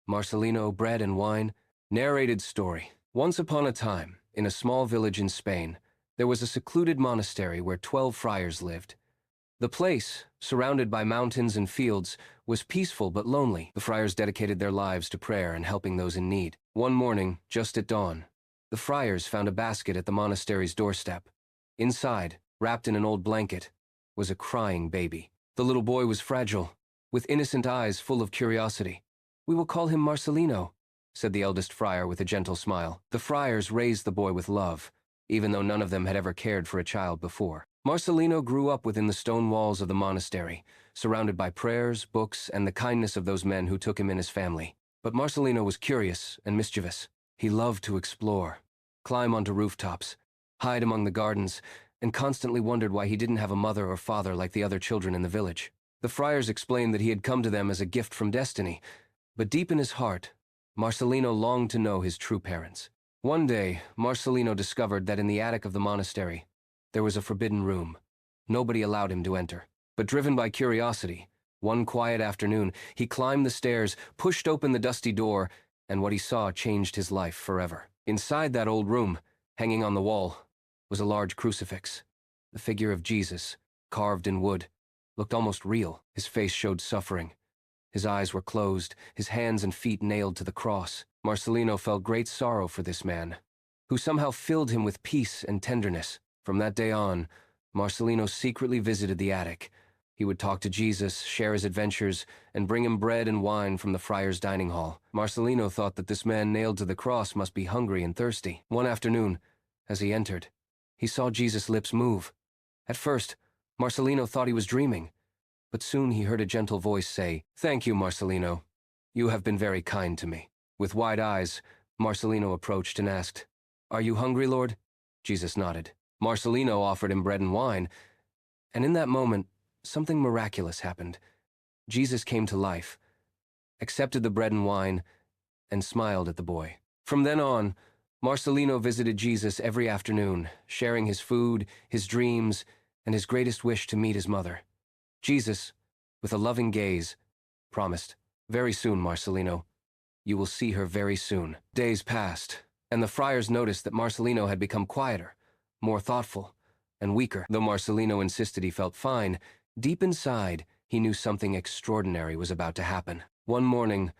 Marcelino Bread and Wine. Narrated story. Once upon a time, in a small village in Spain, there was a secluded monastery where 12 friars lived. The place, surrounded by mountains and fields, was peaceful but lonely. The friars dedicated their lives to prayer and helping those in need. One morning, just at dawn, the friars found a basket at the monastery's doorstep. Inside, wrapped in an old blanket, was a crying baby. The little boy was fragile, with innocent eyes full of curiosity. "We will call him Marcelino," said the eldest friar with a gentle smile. The friars raised the boy with love, even though none of them had ever cared for a child before. Marcelino grew up within the stone walls of the monastery, surrounded by prayers, books, and the kindness of those men who took him in as family. But Marcelino was curious and mischievous. He loved to explore, climb onto rooftops, hide among the gardens, and constantly wondered why he didn't have a mother or father like the other children in the village. The friars explained that he had come to them as a gift from destiny, but deep in his heart, Marcelino longed to know his true parents. One day, Marcelino discovered that in the attic of the monastery, there was a forbidden room. Nobody allowed him to enter. But driven by curiosity, one quiet afternoon, he climbed the stairs, pushed open the dusty door, and what he saw changed his life forever. Inside that old room, hanging on the wall, was a large crucifix. The figure of Jesus, carved in wood, looked almost real. His face showed suffering. His eyes were closed, his hands and feet nailed to the cross. Marcelino felt great sorrow for this man, who somehow filled him with peace and tenderness. From that day on, Marcelino secretly visited the attic. He would talk to Jesus, share his adventures, and bring him bread and wine from the friars' dining hall. Marcelino thought that this man nailed to the cross must be hungry and thirsty. One afternoon, as he entered, he saw Jesus' lips move. At first, Marcelino thought he was dreaming, but soon he heard a gentle voice say, "Thank you, Marcelino. You have been very kind to me." With wide eyes, Marcelino approached and asked, "Are you hungry, Lord?" Jesus nodded. Marcelino offered him bread and wine, and in that moment, something miraculous happened. Jesus came to life, accepted the bread and wine, and smiled at the boy. From then on, Marcelino visited Jesus every afternoon, sharing his food, his dreams, and his greatest wish to meet his mother. Jesus, with a loving gaze, promised, "Very soon, Marcelino. You will see her very soon." Days passed, and the friars noticed that Marcelino had become quieter, more thoughtful, and weaker. Though Marcelino insisted he felt fine, deep inside, he knew something extraordinary was about to happen. One morning,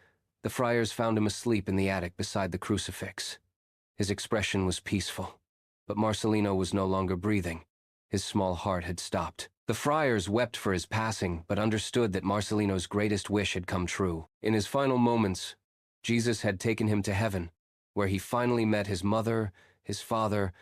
the friars found him asleep in the attic beside the crucifix. His expression was peaceful, but Marcelino was no longer breathing. His small heart had stopped. The friars wept for his passing, but understood that Marcelino's greatest wish had come true. In his final moments, Jesus had taken him to heaven, where he finally met his mother, his father,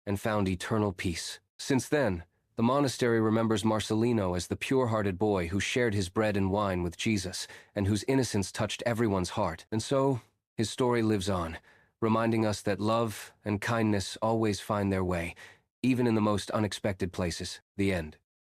and found eternal peace. Since then, the monastery remembers Marcelino as the pure-hearted boy who shared his bread and wine with Jesus, and whose innocence touched everyone's heart. And so, his story lives on, reminding us that love and kindness always find their way, even in the most unexpected places. The end.